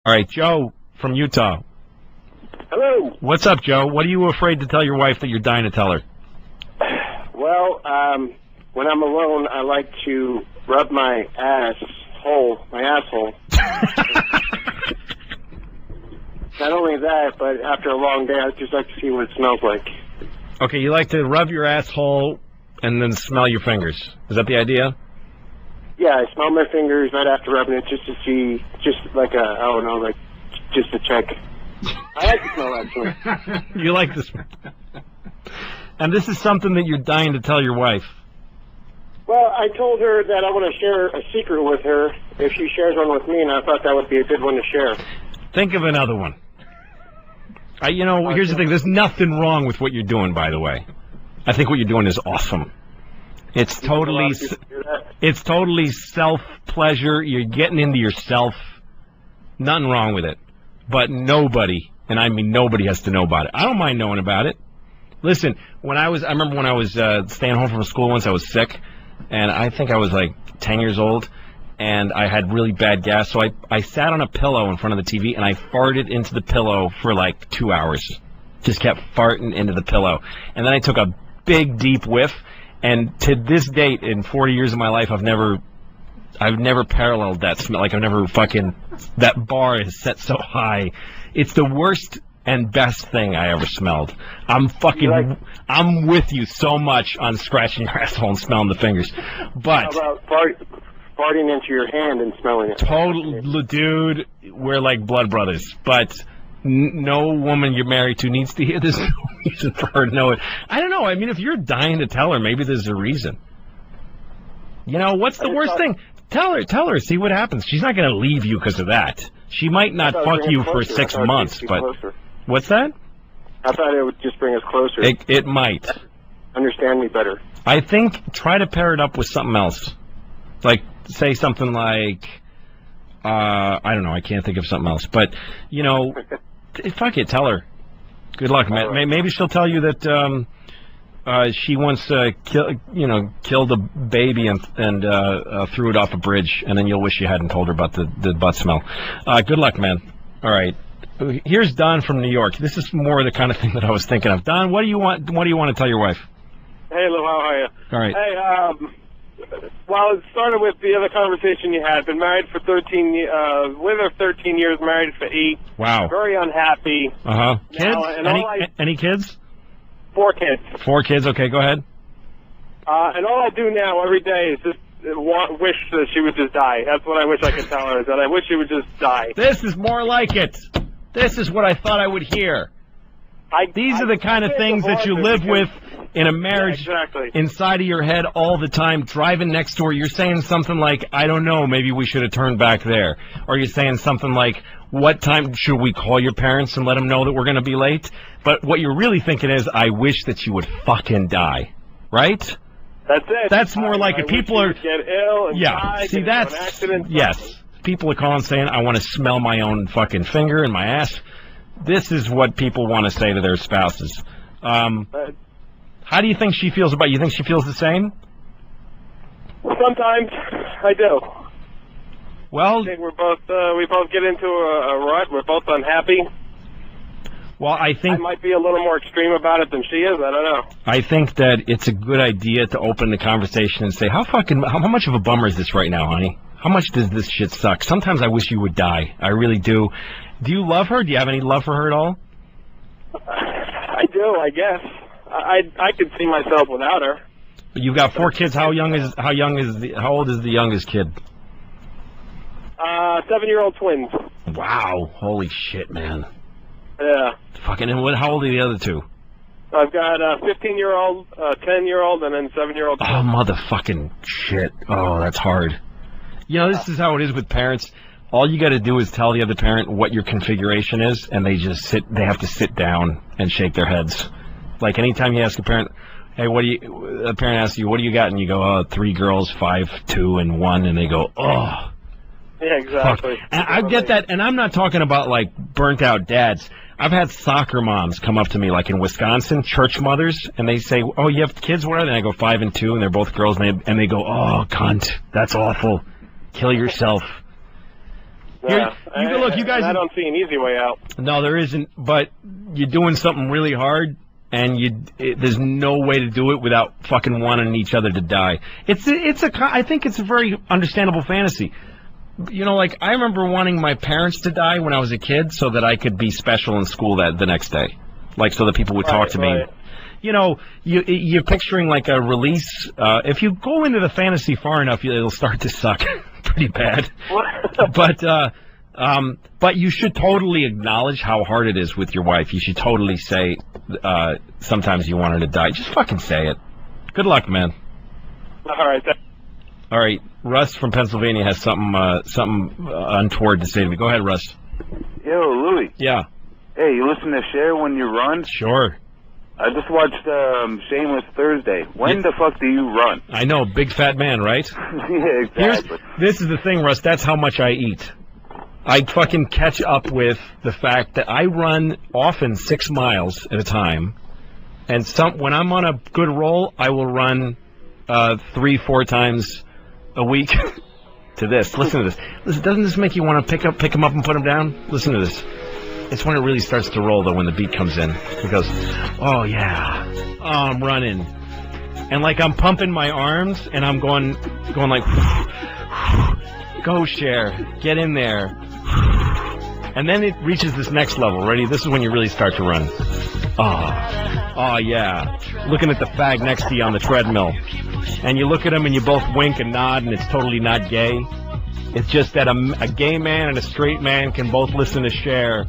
All right, Joe from Utah. Hello. What's up, Joe? What are you afraid to tell your wife that you're dying to tell her? Well, when I'm alone, I like to rub my asshole. Not only that, but after a long day, I just like to see what it smells like. Okay, you like to rub your asshole and then smell your fingers. Is that the idea? Yeah, I smell my fingers right after rubbing it just to see, just to check. I like the smell, actually. You like this. And this is something that you're dying to tell your wife. Well, I told her that I want to share a secret with her if she shares one with me, and I thought that would be a good one to share. Think of another one. Here's the thing. There's nothing wrong with what you're doing, by the way. I think what you're doing is awesome. It's totally self-pleasure. You're getting into yourself. Nothing wrong with it. But nobody, and I mean nobody, has to know about it. I don't mind knowing about it. Listen, I remember when I was staying home from school once, I was sick, and I think I was like 10 years old, and I had really bad gas, so I sat on a pillow in front of the TV, and I farted into the pillow for like 2 hours. Just kept farting into the pillow. And then I took a big, deep whiff, and to this date, in 40 years of my life, I've never paralleled that smell. Like, that bar is set so high. It's the worst and best thing I ever smelled. I'm with you so much on scratching your asshole and smelling the fingers. But how about farting into your hand and smelling it? Total, dude, we're like blood brothers. But no woman you're married to needs to hear this. No reason for her to know it. I don't know. I mean, if you're dying to tell her, maybe there's a reason. What's the worst thing? Tell her. See what happens. She's not going to leave you because of that. She might not fuck you for 6 months, but closer. What's that? I thought it would just bring us closer. It might. Understand me better. I think try to pair it up with something else. Like, say something like, I don't know, I can't think of something else. But, fuck it, tell her. Good luck, man. Right. Maybe she'll tell you that she once killed a baby and threw it off a bridge, and then you'll wish you hadn't told her about the butt smell. Good luck, man. All right. Here's Don from New York. This is more the kind of thing that I was thinking of. Don, what do you want to tell your wife? Hey, Lou, how are you? All right. Hey, well, it started with the other conversation you had. Been married for 13 with her 13 years, married for 8. Wow. Very unhappy. Uh-huh. Kids? Any kids? 4 kids. 4 kids, okay, go ahead. And all I do now every day is just wish that she would just die. That's what I wish I could tell her, is that I wish she would just die. This is more like it. This is what I thought I would hear. These are the kind of things that you live with in a marriage, inside of your head all the time, driving next door. You're saying something like, I don't know, maybe we should have turned back there. Or you're saying something like, what time should we call your parents and let them know that we're going to be late? But what you're really thinking is, I wish that you would fucking die. Right? That's it. That's more like it. People are... get ill and die, see, that's... an accident. Yes. People are calling saying, I want to smell my own fucking finger and my ass. This is what people want to say to their spouses. How do you think she feels about it? You think she feels the same? Sometimes I do. Well, I think we both get into a rut. We're both unhappy. Well, I think... I might be a little more extreme about it than she is. I don't know. I think that it's a good idea to open the conversation and say, how much of a bummer is this right now, honey? How much does this shit suck? Sometimes I wish you would die. I really do. Do you love her? Do you have any love for her at all? I do, I guess. I could see myself without her. You've got 4 kids. How old is the youngest kid? 7-year-old twins. Wow. Holy shit, man. Yeah. Fucking, and how old are the other 2? I've got a 15-year-old, 10-year-old, and then 7-year-old. Oh, motherfucking shit. Oh, that's hard. This is how it is with parents. All you got to do is tell the other parent what your configuration is, and they have to sit down and shake their heads. Like, anytime you ask a parent, hey, a parent asks you, what do you got? And you go, 3 girls, 5, 2, and 1, and they go, oh. Yeah, exactly. And I get that, and I'm not talking about, like, burnt-out dads. I've had soccer moms come up to me, like in Wisconsin, church mothers, and they say, oh, you have kids? What are they? And I go, 5 and 2, and they're both girls, and they go, oh, cunt, that's awful. Kill yourself. Here, look, you guys. I don't see an easy way out. No, there isn't. But you're doing something really hard, and there's no way to do it without fucking wanting each other to die. I think it's a very understandable fantasy. You know, like I remember wanting my parents to die when I was a kid, so that I could be special in school the next day, like so that people would talk to me. You know, you're picturing like a release. If you go into the fantasy far enough, it'll start to suck pretty bad. But you should totally acknowledge how hard it is with your wife. You should totally say sometimes you want her to die. Just fucking say it. Good luck, man. All right. Russ from Pennsylvania has something untoward to say to me. Go ahead, Russ. Yo, Louie. Yeah. Hey, you listen to Cher when you run? Sure. I just watched Shameless Thursday. When the fuck do you run? I know, big fat man, right? Yeah, exactly. This is the thing, Russ. That's how much I eat. I fucking catch up with the fact that I run often 6 miles at a time, and when I'm on a good roll, I will run 3-4 times a week. To this, listen to this. Listen, doesn't this make you want to pick him up and put him down? Listen to this. It's when it really starts to roll, though, when the beat comes in. He goes, oh, yeah. Oh, I'm running. And, like, I'm pumping my arms, and I'm going like, go, Cher. Get in there. And then it reaches this next level. Ready? This is when you really start to run. Oh, yeah. Looking at the fag next to you on the treadmill. And you look at him, and you both wink and nod, and it's totally not gay. It's just that a gay man and a straight man can both listen to Cher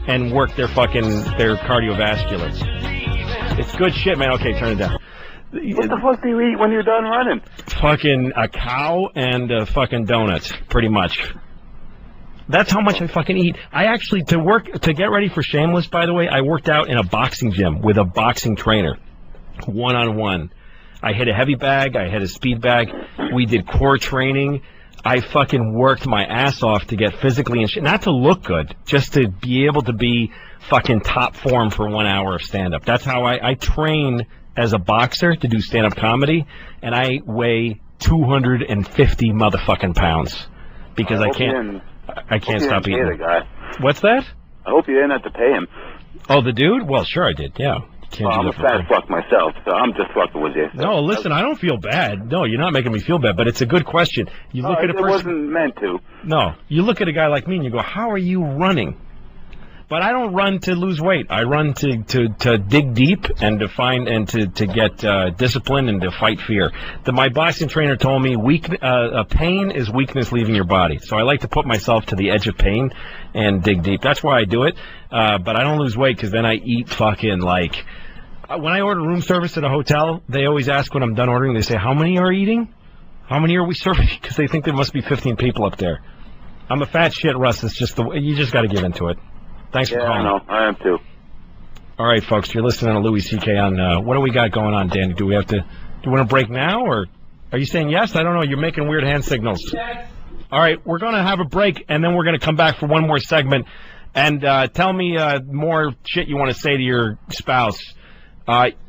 and work their cardiovascular. It's good shit, man. Okay, turn it down. What the fuck do you eat when you're done running? Fucking a cow and a fucking donut, pretty much. That's how much I fucking eat. I actually, to get ready for Shameless, by the way, I worked out in a boxing gym with a boxing trainer, one-on-one. I hit a heavy bag, I hit a speed bag, we did core training. I fucking worked my ass off to get physically and shit. Not to look good, just to be able to be fucking top form for 1 hour of stand-up. That's how I train as a boxer to do stand-up comedy, and I weigh 250 motherfucking pounds because I can't stop eating. Pay the guy. What's that? I hope you didn't have to pay him. Oh, the dude? Well, sure I did, yeah. I'm a fat fuck myself, so I'm just fucking with you. No, listen, I don't feel bad. No, you're not making me feel bad, but it's a good question. You look at a person. It wasn't meant to. No, you look at a guy like me and you go, how are you running? But I don't run to lose weight. I run to dig deep and to find and to get discipline and to fight fear. My boxing trainer told me pain is weakness leaving your body. So I like to put myself to the edge of pain and dig deep. That's why I do it. But I don't lose weight because then I eat fucking like. When I order room service at a hotel, they always ask when I'm done ordering, they say, how many are eating? How many are we serving? Because they think there must be 15 people up there. I'm a fat shit, Russ. It's just you just got to give into it. Thanks for calling. Yeah, I am too. All right, folks, you're listening to Louis C.K. on, what do we got going on, Danny? Do you want to break now, or are you saying yes? I don't know. You're making weird hand signals. Yes. All right, we're going to have a break, and then we're going to come back for one more segment. And tell me more shit you want to say to your spouse.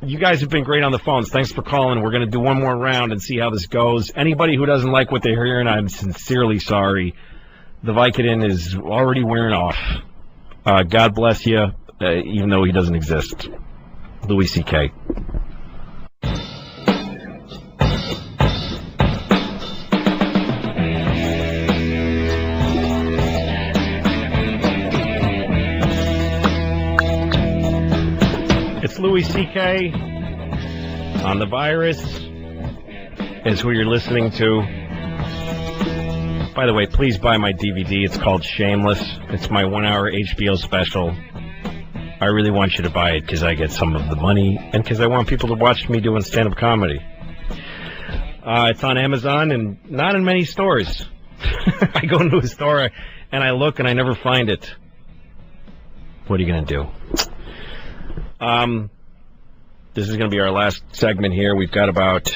You guys have been great on the phones. Thanks for calling. We're going to do one more round and see how this goes. Anybody who doesn't like what they're hearing, I'm sincerely sorry. The Vicodin is already wearing off. God bless you, even though he doesn't exist. Louis C.K. It's Louis C.K. on The Virus is who you're listening to. By the way, please buy my DVD. It's called Shameless. It's my 1 hour HBO special. I really want you to buy it because I get some of the money and because I want people to watch me doing stand-up comedy. It's on Amazon and not in many stores. I go into a store and I look and I never find it. What are you going to do? This is going to be our last segment here. We've got about,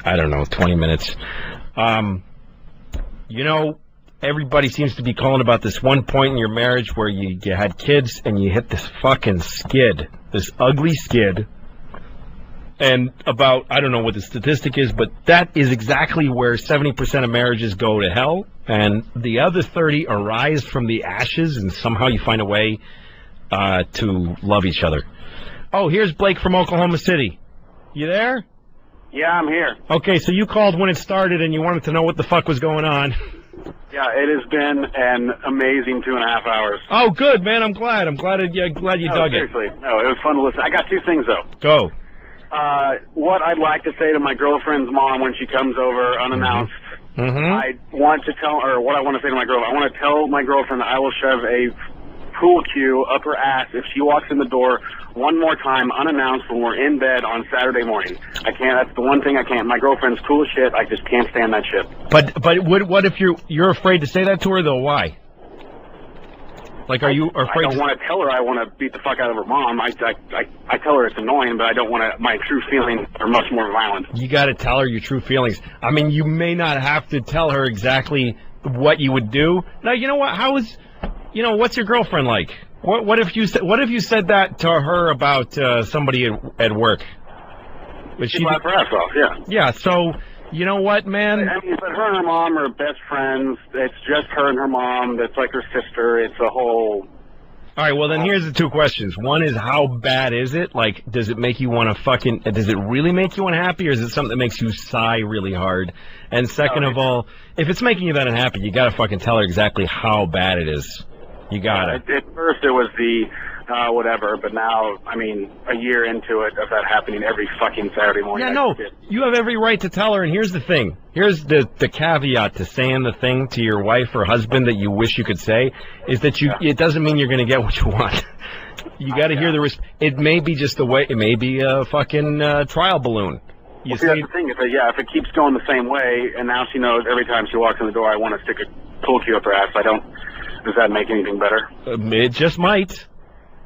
20 minutes. Everybody seems to be calling about this one point in your marriage where you had kids and you hit this fucking skid, this ugly skid, And about, I don't know what the statistic is, but that is exactly where 70% of marriages go to hell, and the other 30 arise from the ashes, and somehow you find a way to love each other. Oh, here's Blake from Oklahoma City. You there? Yeah, I'm here. Okay, so you called when it started, and you wanted to know what the fuck was going on. Yeah, it has been an amazing 2.5 hours. Oh, good, man. I'm glad you dug seriously. No, it was fun to listen. I got 2 things, though. Go. What I'd like to say to my girlfriend's mom when she comes over unannounced, I want to tell her, what I want to say to my girlfriend, I want to tell my girlfriend that I will shove a pool cue up her ass if she walks in the door one more time unannounced when we're in bed on Saturday morning. I can't. That's the one thing I can't. My girlfriend's cool as shit. I just can't stand that shit. But what if you're afraid to say that to her, though? Why? Like, are you afraid? I don't want to tell her I want to beat the fuck out of her mom. I tell her it's annoying, but I don't want to. My true feelings are much more violent. You got to tell her your true feelings. I mean, you may not have to tell her exactly what you would do. Now, you know what? What's your girlfriend like? What if you said that to her about somebody at work? Would she laugh her ass off? Yeah. Yeah. So. You know what, man? I mean, but her and her mom are best friends. It's just her and her mom. That's like her sister. It's a whole... All right, well, then here's the 2 questions. One is, how bad is it? Like, does it make you want to does it really make you unhappy, or is it something that makes you sigh really hard? And second of all, if it's making you that unhappy, you got to fucking tell her exactly how bad it is. You got to. At first, it was the... whatever, but now, I mean, a year into it of that happening every fucking Saturday morning. Yeah, no, you have every right to tell her, and here's the thing. Here's the caveat to saying the thing to your wife or husband that you wish you could say, is that it doesn't mean you're going to get what you want. You got to hear the it may be just the way, it may be a fucking trial balloon. That's the thing, is that, if it keeps going the same way, and now she knows every time she walks in the door I want to stick a pool cue up her ass, does that make anything better? It just might.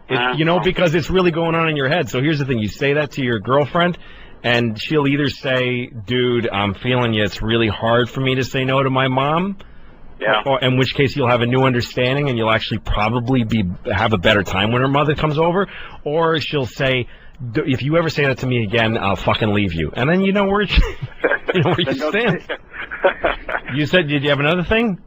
Because it's really going on in your head. So here's the thing. You say that to your girlfriend, and she'll either say, dude, I'm feeling you. It's really hard for me to say no to my mom. Yeah. Or, in which case you'll have a new understanding, and you'll actually probably have a better time when her mother comes over. Or she'll say, if you ever say that to me again, I'll fucking leave you. And then you know where you stand. You said, did you have another thing?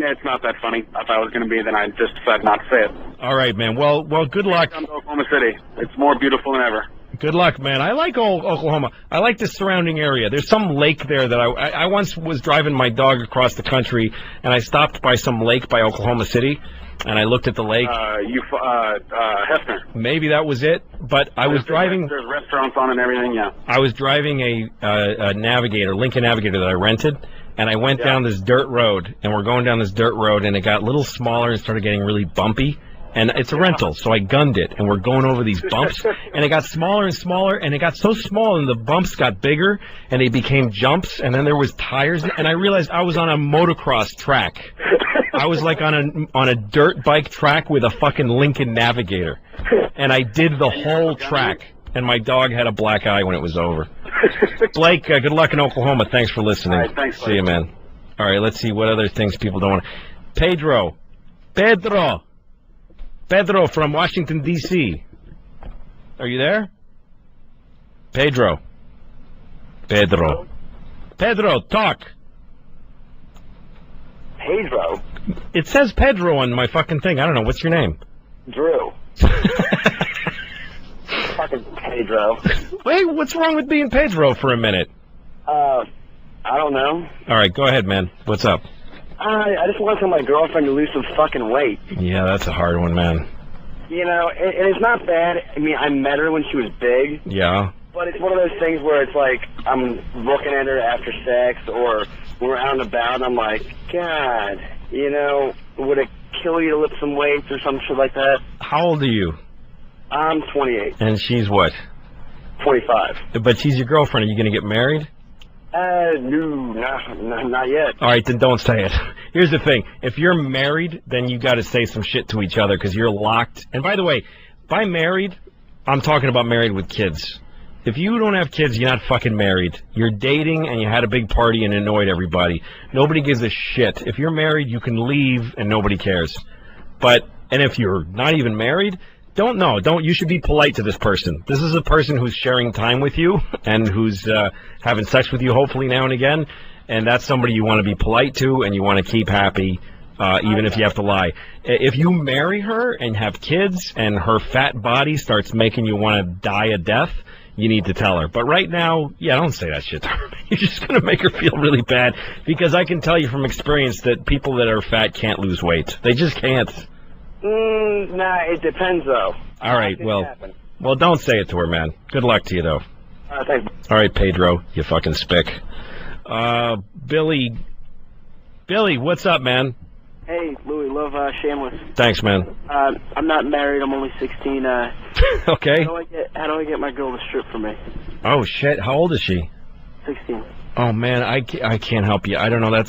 It's not that funny. If I was going to be, then I just decided not to say it. All right, man. Well, good luck. Come to Oklahoma City. It's more beautiful than ever. Good luck, man. I like Oklahoma. I like the surrounding area. There's some lake there that I once was driving my dog across the country, and I stopped by some lake by Oklahoma City, and I looked at the lake. Hefner. Maybe that was it, but I was driving. There's restaurants on and everything, yeah. I was driving a Navigator, Lincoln Navigator that I rented. And I went down this dirt road, and we're going down this dirt road, and it got a little smaller and started getting really bumpy. And it's a rental, so I gunned it, and we're going over these bumps, and it got smaller and smaller, and it got so small, and the bumps got bigger, and they became jumps, and then there was tires, and I realized I was on a motocross track. I was like on a dirt bike track with a fucking Lincoln Navigator, and I did the whole track, and my dog had a black eye when it was over. Blake, good luck in Oklahoma. Thanks for listening. All right, thanks, see you, man. All right, let's see what other things people don't want. Pedro from Washington, D.C. Are you there? Pedro, talk. Pedro? It says Pedro on my fucking thing. I don't know. What's your name? Drew. Fucking Pedro. Wait, what's wrong with being Pedro for a minute? I don't know. All right, go ahead, man. What's up? I just want to tell my girlfriend to lose some fucking weight. Yeah, that's a hard one, man. You know, and it's not bad. I mean, I met her when she was big. Yeah. But it's one of those things where it's like I'm looking at her after sex or when we're out and about, and I'm like, God, would it kill you to lift some weights or some shit like that? How old are you? I'm 28. And she's what? 25. But she's your girlfriend. Are you going to get married? No, not yet. All right, then don't say it. Here's the thing. If you're married, then you got to say some shit to each other because you're locked. And by the way, by married, I'm talking about married with kids. If you don't have kids, you're not fucking married. You're dating and you had a big party and annoyed everybody. Nobody gives a shit. If you're married, you can leave and nobody cares. And if you're not even married, Don't. You should be polite to this person. This is a person who's sharing time with you and who's having sex with you, hopefully now and again. And that's somebody you want to be polite to and you want to keep happy, even if you have to lie. If you marry her and have kids and her fat body starts making you want to die a death, you need to tell her. But right now, don't say that shit to her. You're just going to make her feel really bad because I can tell you from experience that people that are fat can't lose weight. They just can't. Nah, it depends, though. All right, well, don't say it to her, man. Good luck to you, though. Thanks. All right, Pedro, you fucking spick. Billy, what's up, man? Hey, Louie, love Shameless. Thanks, man. I'm not married. I'm only 16. Okay. How do I get my girl to strip for me? Oh, shit. How old is she? 16. Oh, man, I can't help you. I don't know.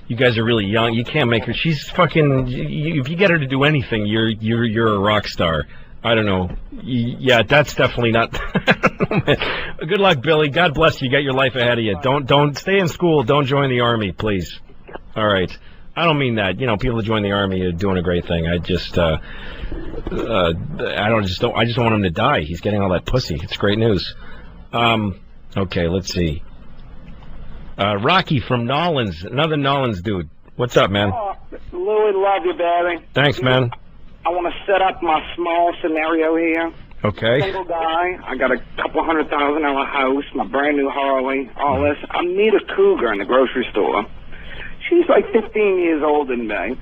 You guys are really young. You can't make her. She's fucking. If you get her to do anything, you're a rock star. I don't know. Yeah, that's definitely not. Good luck, Billy. God bless you. You got your life ahead of you. Don't stay in school. Don't join the army, please. All right. I don't mean that. People that join the army are doing a great thing. I just don't want him to die. He's getting all that pussy. It's great news. Okay, let's see. Rocky from Nolans, another Nolans dude. What's up, man? Oh, Louie, love you, baby. Thanks, man. I want to set up my small scenario here. Okay. Single guy. I got a couple $100,000 house, my brand new Harley, all this. I meet a cougar in the grocery store. She's like 15 years older than me.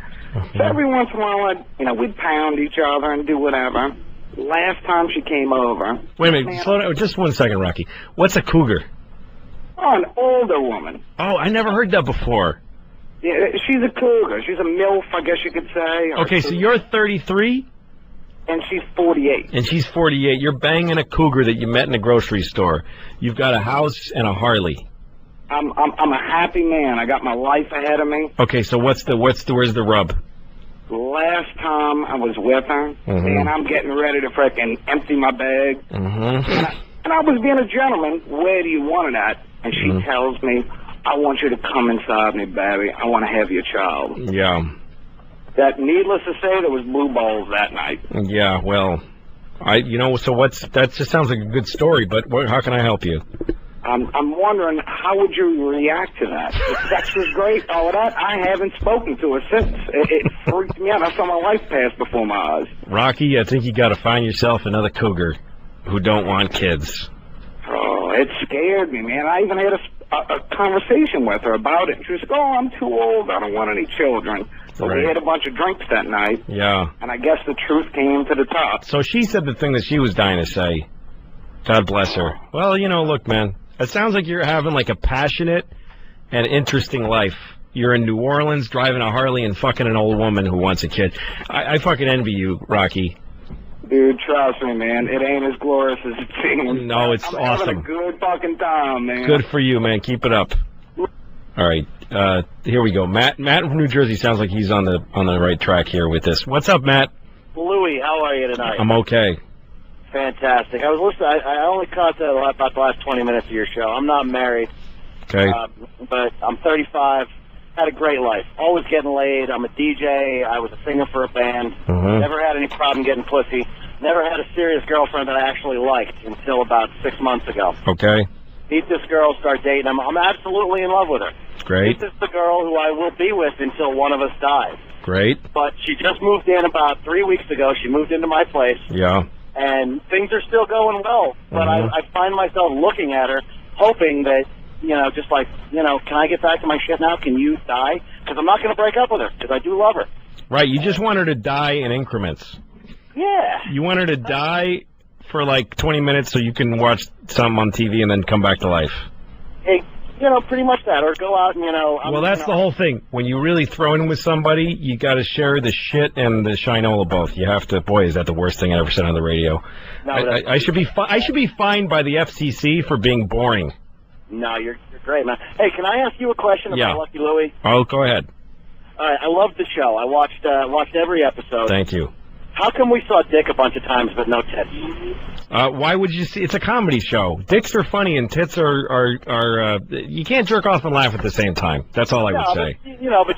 So every once in a while, we'd pound each other and do whatever. Last time she came over. Wait a minute. Slow down. Just 1 second, Rocky. What's a cougar? Oh, an older woman. Oh, I never heard that before. Yeah, she's a cougar. She's a MILF, I guess you could say. Okay, so you're 33? And she's 48. And she's 48. You're banging a cougar that you met in a grocery store. You've got a house and a Harley. I'm a happy man. I got my life ahead of me. Okay, so where's the rub? Last time I was with her, and I'm getting ready to frickin' empty my bag. And I was being a gentleman. Where do you want it at? And she tells me, I want you to come inside me, baby. I want to have your child. Yeah. That, needless to say, there was blue balls that night. Yeah, well, that just sounds like a good story, but how can I help you? I'm wondering, how would you react to that? The sex was great, all of that. I haven't spoken to her since. It freaked me out. I saw my life pass before my eyes. Rocky, I think you got to find yourself another cougar who don't want kids. Oh, it scared me, man. I even had a conversation with her about it. She was like, oh, I'm too old. I don't want any children. So we had a bunch of drinks that night. Yeah. And I guess the truth came to the top. So she said the thing that she was dying to say. God bless her. Well, look, man. It sounds like you're having like a passionate and interesting life. You're in New Orleans driving a Harley and fucking an old woman who wants a kid. I fucking envy you, Rocky. Dude, trust me, man. It ain't as glorious as it seems. No, it's I'm awesome. having a good fucking time, man. Good for you, man. Keep it up. All right. Here we go. Matt from New Jersey sounds like he's on the right track here with this. What's up, Matt? Louie, how are you tonight? I'm okay. Fantastic. I was listening. I only caught about the last 20 minutes of your show. I'm not married. Okay. But I'm 35. Had a great life. Always getting laid. I'm a DJ. I was a singer for a band. Never had any problem getting pussy. Never had a serious girlfriend that I actually liked until about 6 months ago. Okay. Meet this girl, start dating. I'm absolutely in love with her. Great. This is the girl who I will be with until one of us dies. Great. But she just moved in about 3 weeks ago. She moved into my place. Yeah. And things are still going well, but I find myself looking at her, hoping that, just like, can I get back to my shit now? Can you die? Because I'm not going to break up with her, because I do love her. Right, you just want her to die in increments. Yeah. You want her to die for like 20 minutes so you can watch something on TV and then come back to life. Hey, pretty much that, or go out and, Well, that's the whole thing. When you really throw in with somebody, you got to share the shit and the shinola both. You have to. Boy, is that the worst thing I ever said on the radio. No, I should be fined by the FCC for being boring. No, you're great, man. Hey, can I ask you a question about Lucky Louie? Oh, go ahead. All right, I love the show. I watched every episode. Thank you. How come we saw Dick a bunch of times but no tits? Why would you see? It's a comedy show. Dicks are funny and tits are you can't jerk off and laugh at the same time. That's all I would say. But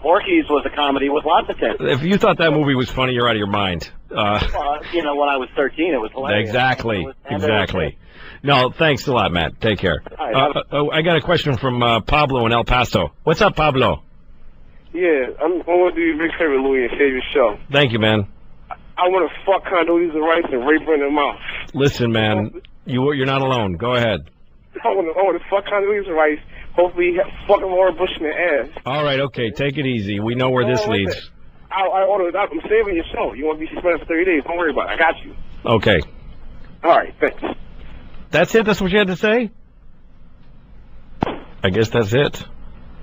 Porky's was a comedy with lots of tits. If you thought that movie was funny, you're out of your mind. When I was 13, it was hilarious. Exactly. No, thanks a lot, Matt. Take care. I got a question from Pablo in El Paso. What's up, Pablo? Yeah, I want to do you a big favor, Louis, and save your show. Thank you, man. I want to fuck Condoleezza Rice and rape her in the mouth. Listen, man, you're not alone. Go ahead. I want to fuck Condoleezza Rice. Hopefully, fucking Laura Bush in the ass. All right, okay, take it easy. We know where this leads. I'm saving your show. You want to be suspended for 30 days? Don't worry about it. I got you. Okay. All right, thanks. That's it? That's what you had to say? I guess that's it.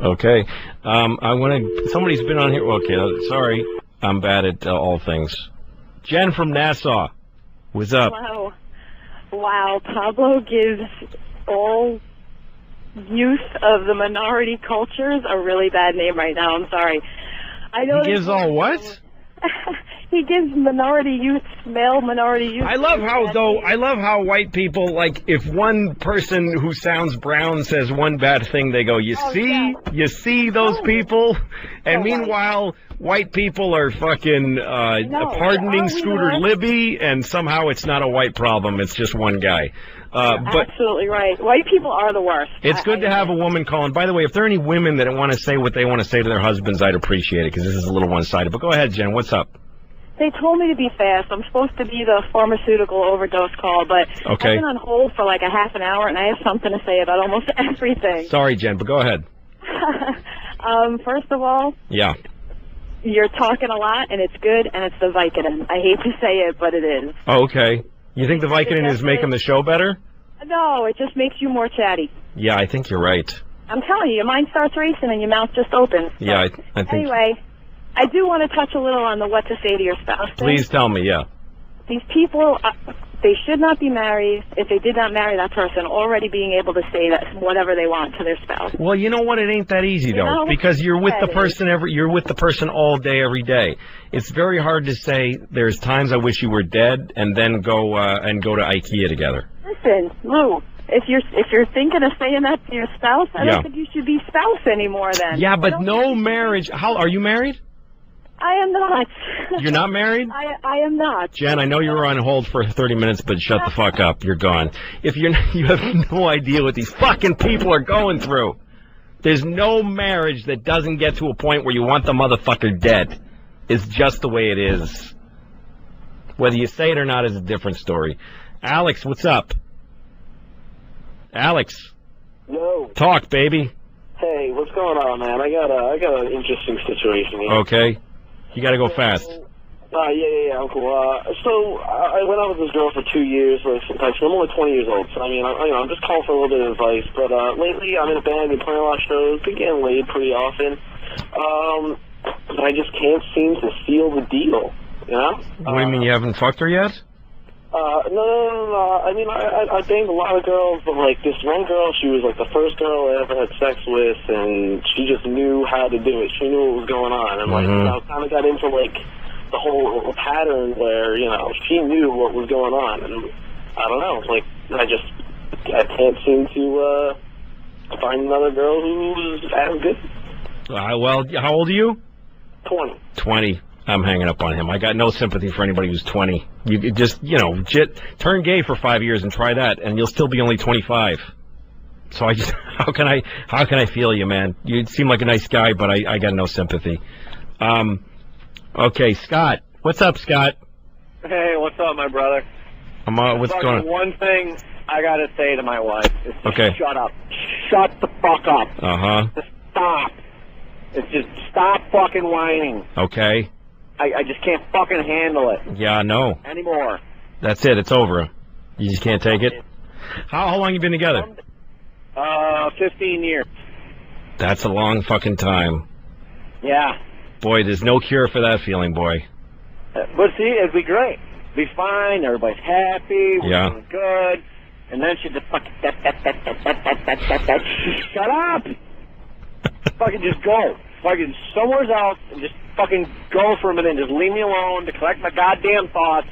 Okay. Somebody's been on here. Okay, sorry. I'm bad at all things. Jen from Nassau. What's up? Wow. Pablo gives all youth of the minority cultures a really bad name right now. I'm sorry. I know he gives all what? He gives minority youth, male minority youth. I love how white people, like, if one person who sounds brown says one bad thing, they go, you see those people? And meanwhile, white people are fucking pardoning Scooter Libby, and somehow it's not a white problem, it's just one guy. But absolutely right. White people are the worst. It's good to have a woman calling. By the way, if there are any women that want to say what they want to say to their husbands, I'd appreciate it, because this is a little one-sided. But go ahead, Jen, what's up? They told me to be fast. I'm supposed to be the pharmaceutical overdose call, but I've been on hold for like a half an hour, and I have something to say about almost everything. Sorry, Jen, but go ahead. First of all, you're talking a lot, and it's good, and it's the Vicodin. I hate to say it, but it is. Oh, okay. You think the Vicodin is making the show better? No, it just makes you more chatty. Yeah, I think you're right. I'm telling you, your mind starts racing and your mouth just opens. So. Yeah, I think... Anyway, I do want to touch a little on the what to say to your spouse thing. Please tell me, These people, they should not be married if they did not marry that person, already being able to say that whatever they want to their spouse. Well, you know what? It ain't that easy, though, because you're with the person you're with the person all day, every day. It's very hard to say, there's times I wish you were dead, and then go to IKEA together. Listen, Lou, if you're thinking of saying that to your spouse, I don't think you should be spouse anymore then. Yeah, but no marriage. Are you married? I am not. You're not married? I am not. Jen, I know you were on hold for 30 minutes, but shut the fuck up. You're gone. You have no idea what these fucking people are going through. There's no marriage that doesn't get to a point where you want the motherfucker dead. It's just the way it is. Whether you say it or not is a different story. Alex, what's up? Alex. Yo. Talk, baby. Hey, what's going on, man? I got an interesting situation here. Okay. You got to go fast. Yeah, I'm cool. So I went out with this girl for 2 years. I'm only 20 years old, so I mean, I'm just calling for a little bit of advice. But lately, I'm in a band, been playing a lot of shows, been getting laid pretty often. But I just can't seem to seal the deal. You know? What do you mean, you haven't fucked her yet? No. I mean, I banged a lot of girls, but like this one girl, she was like the first girl I ever had sex with, and she just knew how to do it. She knew what was going on, and like I kind of got into like the whole pattern where she knew what was going on, and I don't know, like I can't seem to find another girl who's as good. Well, how old are you? 20. 20. I'm hanging up on him. I got no sympathy for anybody who's 20. You just, turn gay for 5 years and try that, and you'll still be only 25. So how can I feel you, man? You seem like a nice guy, but I got no sympathy. Okay, Scott. What's up, Scott? Hey, what's up, my brother? What's going on? One thing I gotta say to my wife is just shut up. Shut the fuck up. Just stop. It's just stop fucking whining. Okay. I just can't fucking handle it. Yeah, no. Anymore. That's it. It's over. You just can't take it? How long you been together? 15 years. That's a long fucking time. Yeah. Boy, there's no cure for that feeling, boy. But see, it'd be great. Be fine. Everybody's happy. We're doing good. And then she just fucking shut up. Fucking just go. fucking somewhere else and just fucking go for a minute and just leave me alone to collect my goddamn thoughts,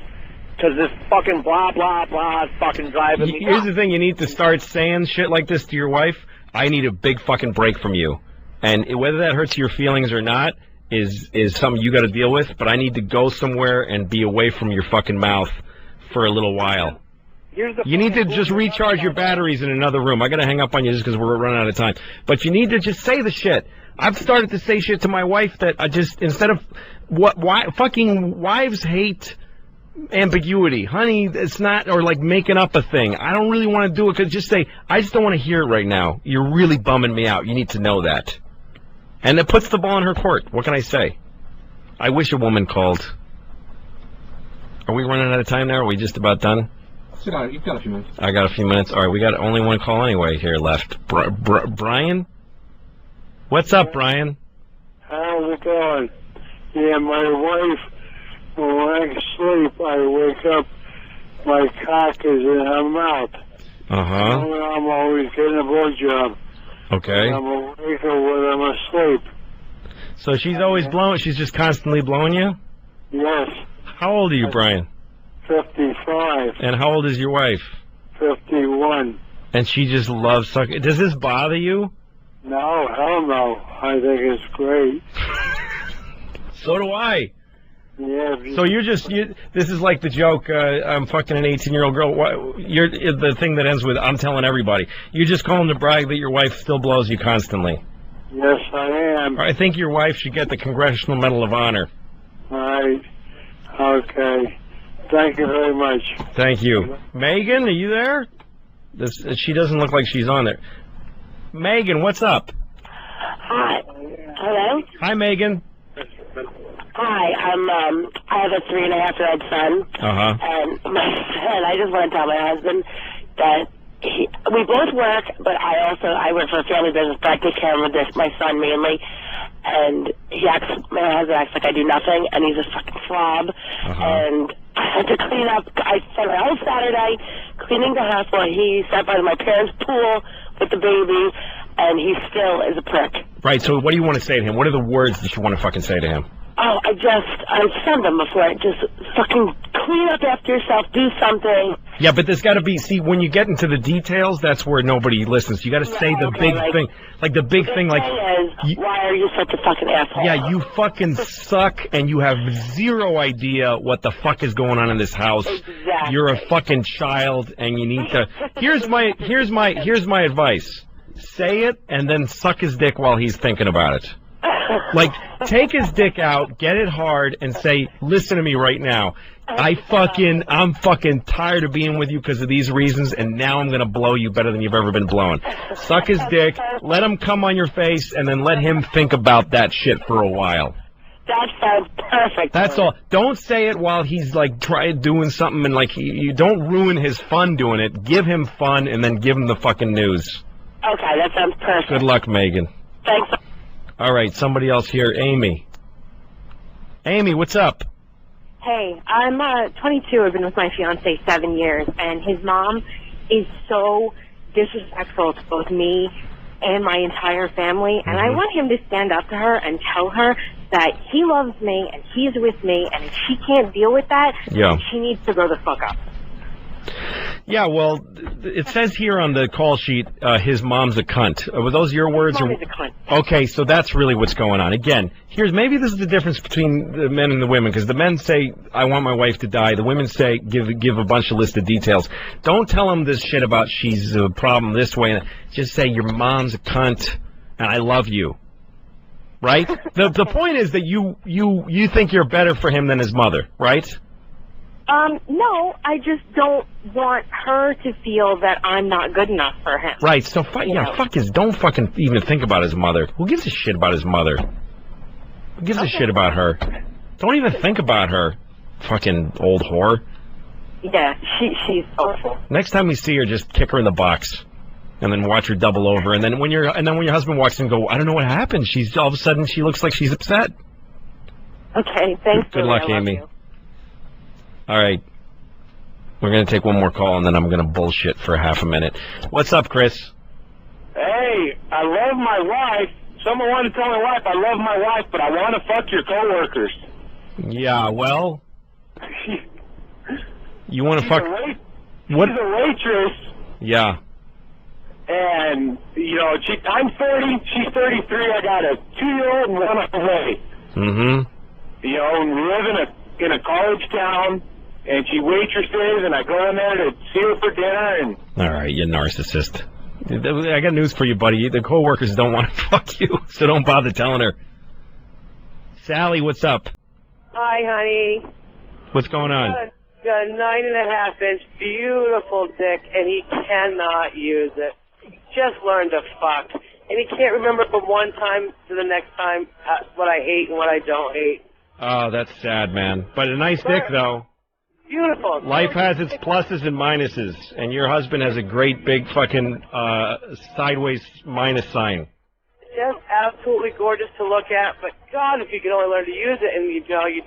because this fucking blah, blah, blah is fucking driving me Here's nuts. the thing, you need to start saying shit like this to your wife. I need a big fucking break from you. And whether that hurts your feelings or not is something you got to deal with, but I need to go somewhere and be away from your fucking mouth for a little while. You need to just recharge your batteries in another room. I got to hang up on you just because we're running out of time. But you need to just say the shit. I've started to say shit to my wife that I just, instead of, fucking wives hate ambiguity. Honey, it's not, or like making up a thing. I don't really want to do it, because just say, I just don't want to hear it right now. You're really bumming me out. You need to know that. And it puts the ball in her court. What can I say? I wish a woman called. Are we running out of time now? Are we just about done? You've got a few minutes. I got a few minutes. All right, we got only one call anyway here left. Brian? What's up, Brian? How's it going? Yeah, my wife, when I sleep, I wake up, my cock is in her mouth. Uh-huh. I'm always getting a blowjob. Okay. I'm awake when I'm asleep. So she's always blowing, she's just constantly blowing you? Yes. How old are you, Brian? 55. And how old is your wife? 51. And she just loves sucking. Does this bother you? No, hell no. I think it's great. So do I. Yeah. So you're just, this is like the joke, I'm fucking an 18-year-old girl. You're the thing that ends with, I'm telling everybody. You're just calling to brag that your wife still blows you constantly. Yes, I am. I think your wife should get the Congressional Medal of Honor. All right. Okay. Thank you very much. Thank you. Megan, are you there? She doesn't look like she's on there. Megan, what's up? Hi. Hello? Hi, Megan. Hi, I have a 3.5-year-old son. Uh-huh. And my son, I just want to tell my husband that we both work, but I work for a family business, but I take care of my son mainly. And my husband acts like I do nothing, and he's a fucking slob. Uh-huh. And I had to clean up. I spent my whole Saturday cleaning the house while he sat by my parents' pool with the baby, and he still is a prick. Right, so what do you want to say to him? What are the words that you want to fucking say to him? Oh, I've said them before. Just fucking clean up after yourself. Do something. Yeah, but there's got to be, see, when you get into the details, that's where nobody listens. You got to say the big thing. Like the big thing, like... why are you such a fucking asshole? Yeah, you fucking suck, and you have zero idea what the fuck is going on in this house. Exactly. You're a fucking child, and you need to... Here's my advice. Say it, and then suck his dick while he's thinking about it. Like, take his dick out, get it hard, and say, listen to me right now. I'm fucking tired of being with you because of these reasons, and now I'm going to blow you better than you've ever been blown. Suck his dick, let him come on your face, and then let him think about that shit for a while. That sounds perfect. That's all. Don't say it while he's, like, doing something, and, like, you don't ruin his fun doing it. Give him fun, and then give him the fucking news. Okay, that sounds perfect. Good luck, Megan. Thanks. All right, somebody else here. Amy. Amy, what's up? Hey, I'm 22. I've been with my fiance 7 years, and his mom is so disrespectful to both me and my entire family, and I want him to stand up to her and tell her that he loves me and he's with me, and if she can't deal with that, she needs to grow the fuck up. Yeah, well, it says here on the call sheet, his mom's a cunt. Were those your words? His mom is a cunt. Okay, so that's really what's going on. Again, maybe this is the difference between the men and the women, because the men say, I want my wife to die. The women say, give a bunch of list of details. Don't tell them this shit about she's a problem this way. Just say, your mom's a cunt, and I love you. Right? The point is that you think you're better for him than his mother, right? No, I just don't want her to feel that I'm not good enough for him. Right, so don't fucking even think about his mother. Who gives a shit about his mother? Who gives a shit about her? Don't even think about her, fucking old whore. Yeah, she's awful. Next time we see her, just kick her in the box, and then watch her double over, and then when your husband walks in, go, I don't know what happened. All of a sudden she looks like she's upset. Okay, thanks. Good luck, Amy. All right. We're going to take one more call, and then I'm going to bullshit for half a minute. What's up, Chris? Hey, I love my wife. someone wanted to tell my wife I love my wife, but I want to fuck your coworkers. Yeah, well, you want to fuck? What? She's a waitress. Yeah. And I'm 30. She's 33. I got a 2-year-old and one on the way. Mm-hmm. And we live in a college town, and she waitresses, and I go in there to see her for dinner. And all right, you narcissist. I got news for you, buddy. The coworkers don't want to fuck you, so don't bother telling her. Sally, what's up? Hi, honey. What's going on? Got a 9.5-inch beautiful dick, and he cannot use it. He just learned to fuck, and he can't remember from one time to the next time what I hate and what I don't hate. Oh, that's sad, man. But a nice dick, though. Beautiful. Life has its pluses and minuses, and your husband has a great big fucking sideways minus sign. Just absolutely gorgeous to look at, but God, if you could only learn to use it, and you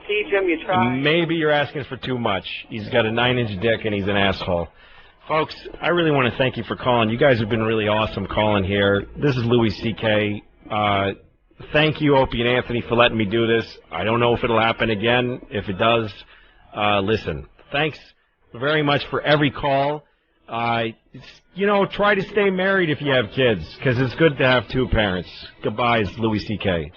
teach him, you try. Maybe you're asking for too much. He's got a 9-inch dick, and he's an asshole. Folks, I really want to thank you for calling. You guys have been really awesome calling here. This is Louis C.K. Thank you, Opie and Anthony, for letting me do this. I don't know if it'll happen again. If it does, listen, thanks very much for every call. Try to stay married if you have kids, because it's good to have two parents. Goodbye, it's Louis C.K.